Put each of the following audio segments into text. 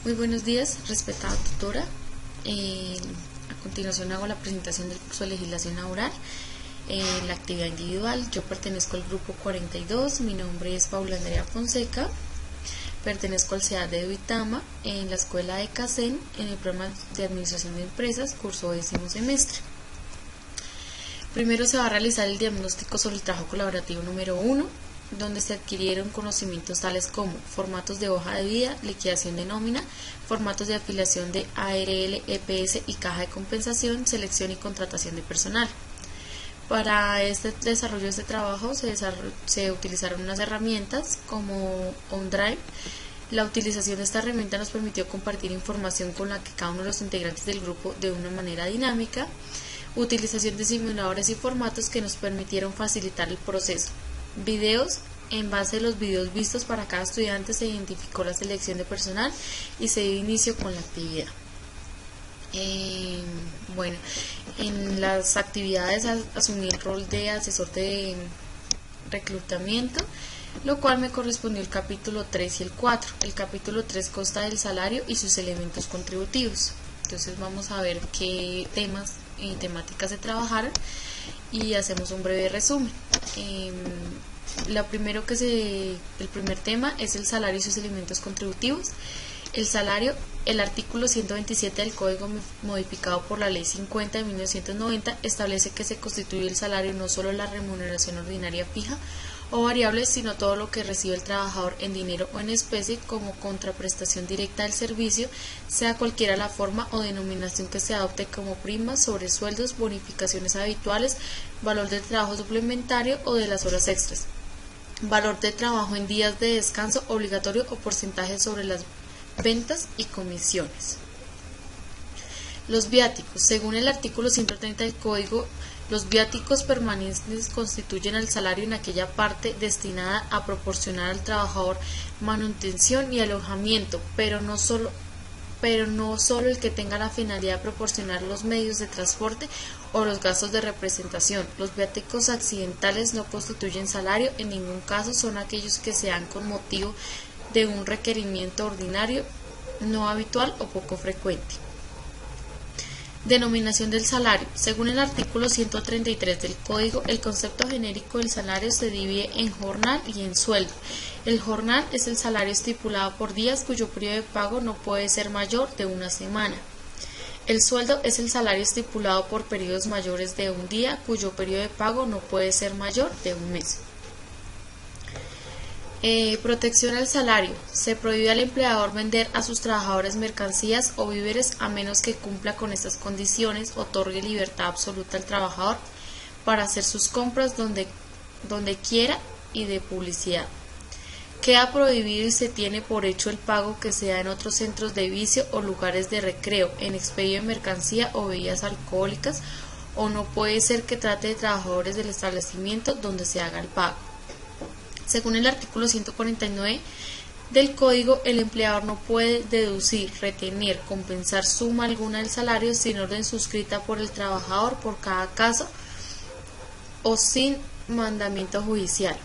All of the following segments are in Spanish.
Muy buenos días, respetada tutora. A continuación hago la presentación del curso de legislación laboral. La actividad individual, yo pertenezco al grupo 42, mi nombre es Paula Andrea Fonseca, pertenezco al CEAD de Duitama, en la escuela de CACEN, en el programa de administración de empresas, curso 10º semestre. Primero se va a realizar el diagnóstico sobre el trabajo colaborativo número 1, donde se adquirieron conocimientos tales como formatos de hoja de vida, liquidación de nómina, formatos de afiliación de ARL, EPS y caja de compensación, selección y contratación de personal. Para este desarrollo de este trabajo se utilizaron unas herramientas como OneDrive. La utilización de esta herramienta nos permitió compartir información con la que cada uno de los integrantes del grupo de una manera dinámica. Utilización de simuladores y formatos que nos permitieron facilitar el proceso. Videos. En base a los videos vistos para cada estudiante se identificó la selección de personal y se dio inicio con la actividad. En las actividades asumí el rol de asesor de reclutamiento, lo cual me correspondió el capítulo 3 y el 4. El capítulo 3 consta del salario y sus elementos contributivos. Entonces vamos a ver qué temas y temáticas se trabajaron y hacemos un breve resumen. El primer tema es el salario y sus elementos contributivos. El salario, el artículo 127 del Código modificado por la Ley 50 de 1990 establece que se constituye el salario no solo la remuneración ordinaria fija o variable, sino todo lo que recibe el trabajador en dinero o en especie como contraprestación directa del servicio, sea cualquiera la forma o denominación que se adopte, como primas, sobresueldos, bonificaciones habituales, valor del trabajo suplementario o de las horas extras, valor de trabajo en días de descanso obligatorio o porcentaje sobre las ventas y comisiones. Los viáticos. Según el artículo 130 del Código, los viáticos permanentes constituyen el salario en aquella parte destinada a proporcionar al trabajador manutención y alojamiento, pero no solo el que tenga la finalidad de proporcionar los medios de transporte o los gastos de representación. Los viáticos accidentales no constituyen salario, en ningún caso son aquellos que se dan con motivo de un requerimiento ordinario, no habitual o poco frecuente. Denominación del salario. Según el artículo 133 del Código, el concepto genérico del salario se divide en jornal y en sueldo. El jornal es el salario estipulado por días cuyo periodo de pago no puede ser mayor de una semana. El sueldo es el salario estipulado por periodos mayores de un día cuyo periodo de pago no puede ser mayor de un mes. Protección al salario. Se prohíbe al empleador vender a sus trabajadores mercancías o víveres a menos que cumpla con estas condiciones. Otorgue libertad absoluta al trabajador para hacer sus compras donde quiera y de publicidad. Queda prohibido y se tiene por hecho el pago que se da en otros centros de vicio o lugares de recreo, en expendio de mercancía o bebidas alcohólicas, o no puede ser que trate de trabajadores del establecimiento donde se haga el pago. Según el artículo 149 del Código, el empleador no puede deducir, retener, compensar suma alguna del salario sin orden suscrita por el trabajador por cada caso o sin mandamiento judicial.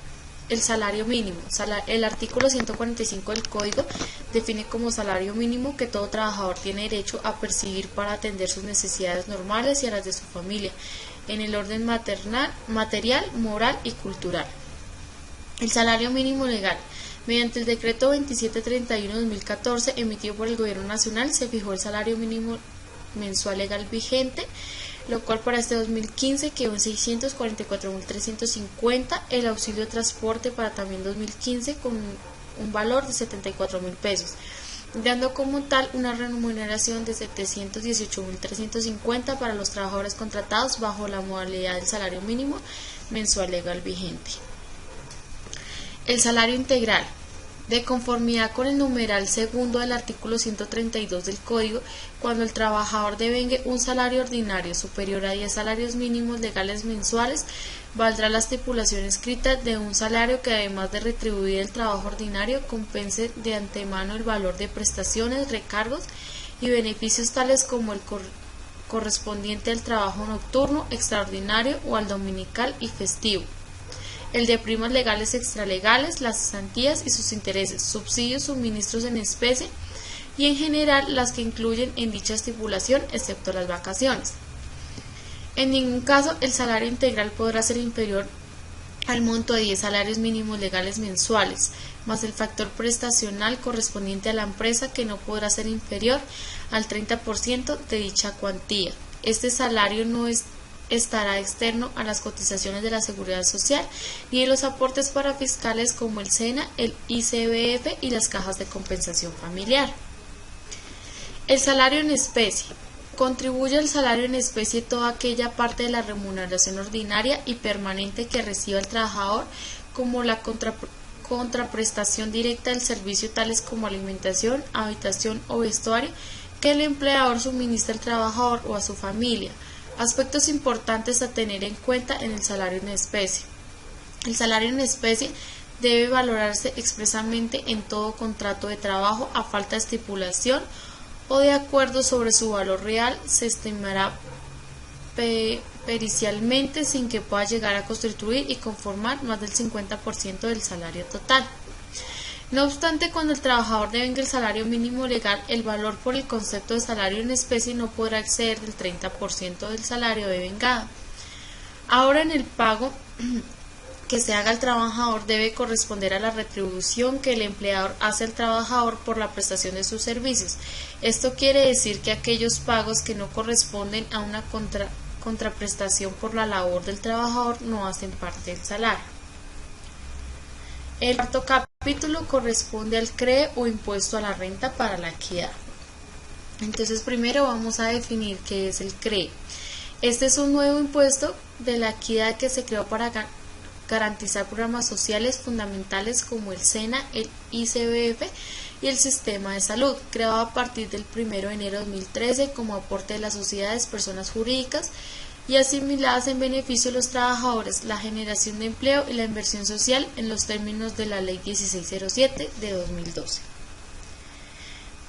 El salario mínimo. El artículo 145 del Código define como salario mínimo que todo trabajador tiene derecho a percibir para atender sus necesidades normales y a las de su familia, en el orden material, moral y cultural. El salario mínimo legal. Mediante el decreto 2731/2014 emitido por el Gobierno Nacional se fijó el salario mínimo mensual legal vigente, lo cual para este 2015 quedó en 644.350, el auxilio de transporte para también 2015 con un valor de 74.000 pesos, dando como tal una remuneración de 718.350 para los trabajadores contratados bajo la modalidad del salario mínimo mensual legal vigente. El salario integral. De conformidad con el numeral segundo del artículo 132 del Código, cuando el trabajador devengue un salario ordinario superior a 10 salarios mínimos legales mensuales, valdrá la estipulación escrita de un salario que, además de retribuir el trabajo ordinario, compense de antemano el valor de prestaciones, recargos y beneficios tales como el correspondiente al trabajo nocturno, extraordinario o al dominical y festivo. el de primas legales extralegales, las cesantías y sus intereses, subsidios, suministros en especie, y en general las que incluyen en dicha estipulación, excepto las vacaciones. En ningún caso el salario integral podrá ser inferior al monto de 10 salarios mínimos legales mensuales, más el factor prestacional correspondiente a la empresa, que no podrá ser inferior al 30% de dicha cuantía. Este salario no estará externo a las cotizaciones de la Seguridad Social ni de los aportes parafiscales como el SENA, el ICBF y las cajas de compensación familiar. El salario en especie. Contribuye al salario en especie toda aquella parte de la remuneración ordinaria y permanente que reciba el trabajador, como la contraprestación directa del servicio, tales como alimentación, habitación o vestuario, que el empleador suministra al trabajador o a su familia. Aspectos importantes a tener en cuenta en el salario en especie. El salario en especie debe valorarse expresamente en todo contrato de trabajo a falta de estipulación o de acuerdo sobre su valor real. Se estimará pericialmente sin que pueda llegar a constituir y conformar más del 50% del salario total. No obstante, cuando el trabajador devenga el salario mínimo legal, el valor por el concepto de salario en especie no podrá exceder del 30% del salario devengado. Ahora, en el pago que se haga al trabajador debe corresponder a la retribución que el empleador hace al trabajador por la prestación de sus servicios. Esto quiere decir que aquellos pagos que no corresponden a una contraprestación por la labor del trabajador no hacen parte del salario. El cuarto capítulo corresponde al CRE o impuesto a la renta para la equidad. Entonces, primero vamos a definir qué es el CRE. Este es un nuevo impuesto de la equidad que se creó para garantizar programas sociales fundamentales como el SENA, el ICBF y el sistema de salud, creado a partir del 1 de enero de 2013 como aporte de las sociedades, personas jurídicas y asimiladas en beneficio de los trabajadores, la generación de empleo y la inversión social en los términos de la Ley 1607 de 2012.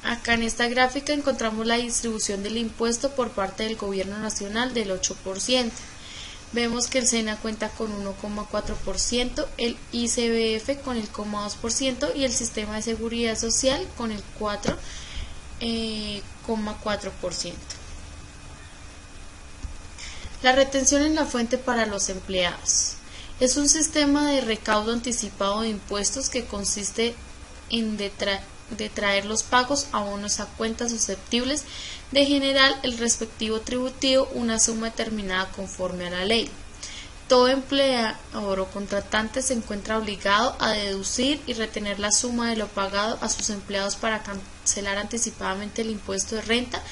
Acá en esta gráfica encontramos la distribución del impuesto por parte del Gobierno Nacional del 8%. Vemos que el SENA cuenta con 1,4%, el ICBF con el 0,2% y el Sistema de Seguridad Social con el 4,4%. La retención en la fuente para los empleados. Es un sistema de recaudo anticipado de impuestos que consiste en detraer los pagos a unos a cuentas susceptibles de generar el respectivo tributivo una suma determinada conforme a la ley. Todo empleador o contratante se encuentra obligado a deducir y retener la suma de lo pagado a sus empleados para cancelar anticipadamente el impuesto de renta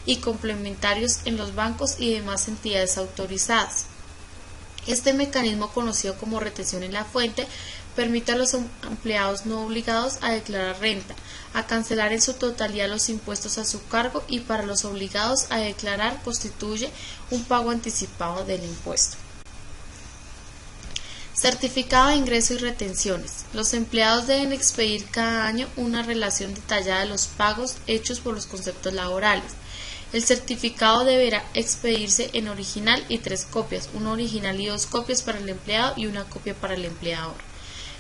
y complementarios en los bancos y demás entidades autorizadas. Este mecanismo, conocido como retención en la fuente, permite a los empleados no obligados a declarar renta, a cancelar en su totalidad los impuestos a su cargo, y para los obligados a declarar constituye un pago anticipado del impuesto. Certificado de ingreso y retenciones. Los empleados deben expedir cada año una relación detallada de los pagos hechos por los conceptos laborales. El certificado deberá expedirse en original y 3 copias, una original y 2 copias para el empleado y una copia para el empleador.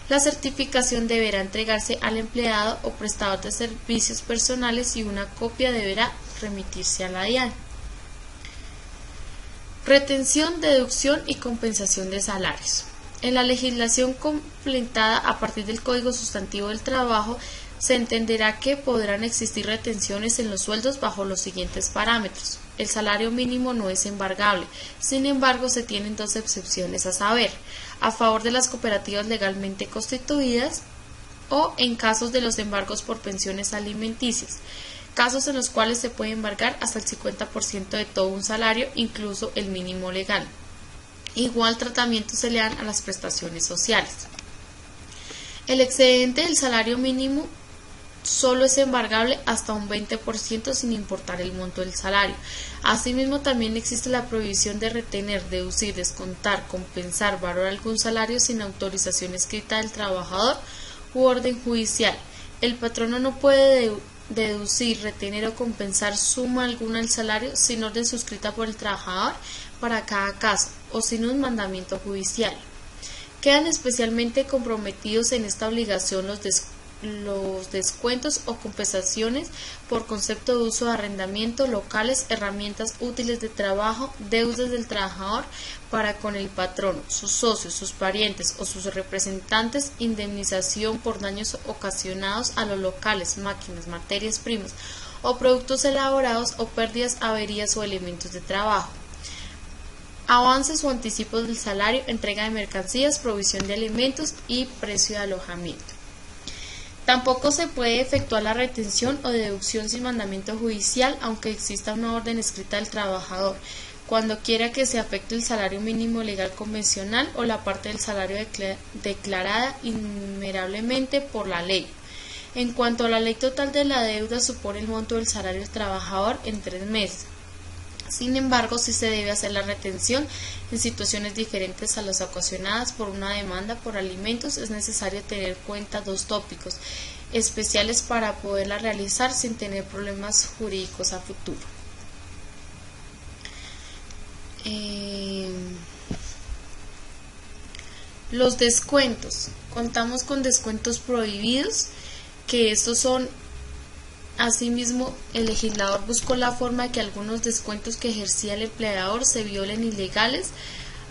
La certificación deberá entregarse al empleado o prestador de servicios personales y una copia deberá remitirse a la DIAN. Retención, deducción y compensación de salarios. En la legislación completada a partir del Código Sustantivo del Trabajo se entenderá que podrán existir retenciones en los sueldos bajo los siguientes parámetros. El salario mínimo no es embargable, sin embargo se tienen 2 excepciones, a saber, a favor de las cooperativas legalmente constituidas o en casos de los embargos por pensiones alimenticias, casos en los cuales se puede embargar hasta el 50% de todo un salario, incluso el mínimo legal. Igual tratamiento se le dan a las prestaciones sociales. El excedente del salario mínimo solo es embargable hasta un 20% sin importar el monto del salario. Asimismo, también existe la prohibición de retener, deducir, descontar, compensar, valorar algún salario sin autorización escrita del trabajador u orden judicial. El patrono no puede deducir, retener o compensar suma alguna del salario sin orden suscrita por el trabajador para cada caso o sin un mandamiento judicial. Quedan especialmente comprometidos en esta obligación los los descuentos o compensaciones por concepto de uso de arrendamiento, locales, herramientas útiles de trabajo, deudas del trabajador para con el patrono, sus socios, sus parientes o sus representantes, indemnización por daños ocasionados a los locales, máquinas, materias primas o productos elaborados o pérdidas, averías o elementos de trabajo. Avances o anticipos del salario, entrega de mercancías, provisión de alimentos y precio de alojamiento. Tampoco se puede efectuar la retención o deducción sin mandamiento judicial, aunque exista una orden escrita del trabajador, cuando quiera que se afecte el salario mínimo legal convencional o la parte del salario declarada innumerablemente por la ley. En cuanto a la ley total de la deuda, supone el monto del salario del trabajador en 3 meses. Sin embargo, sí se debe hacer la retención en situaciones diferentes a las ocasionadas por una demanda por alimentos. Es necesario tener en cuenta 2 tópicos especiales para poderla realizar sin tener problemas jurídicos a futuro. Los descuentos. Contamos con descuentos prohibidos, que estos son: asimismo, el legislador buscó la forma de que algunos descuentos que ejercía el empleador se violen ilegales,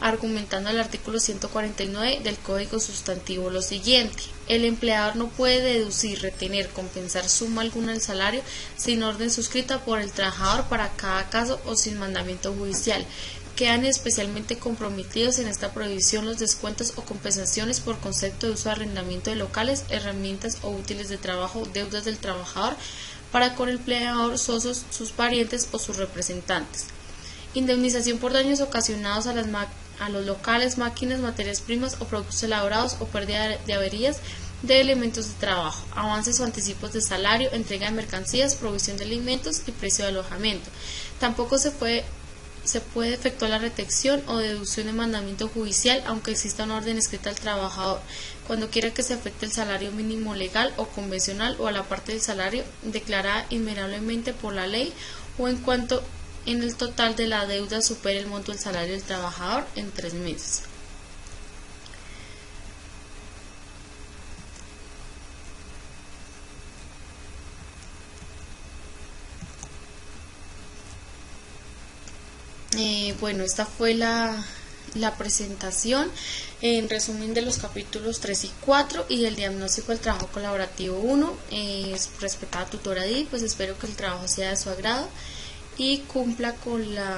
argumentando el artículo 149 del Código Sustantivo lo siguiente: el empleador no puede deducir, retener, compensar suma alguna del salario sin orden suscrita por el trabajador para cada caso o sin mandamiento judicial. Quedan especialmente comprometidos en esta prohibición los descuentos o compensaciones por concepto de uso de arrendamiento de locales, herramientas o útiles de trabajo, deudas del trabajador para con el empleador, socios, sus parientes o sus representantes. Indemnización por daños ocasionados a los locales, máquinas, materias primas o productos elaborados o pérdida de averías de elementos de trabajo. Avances o anticipos de salario, entrega de mercancías, provisión de alimentos y precio de alojamiento. Tampoco se puede efectuar la retención o deducción de mandamiento judicial, aunque exista una orden escrita al trabajador, cuando quiera que se afecte el salario mínimo legal o convencional o a la parte del salario declarada innumerablemente por la ley, o en cuanto en el total de la deuda supere el monto del salario del trabajador en 3 meses. Bueno, esta fue la presentación en resumen de los capítulos 3 y 4 y el diagnóstico del trabajo colaborativo 1. Respetada tutora Di, pues espero que el trabajo sea de su agrado y cumpla con la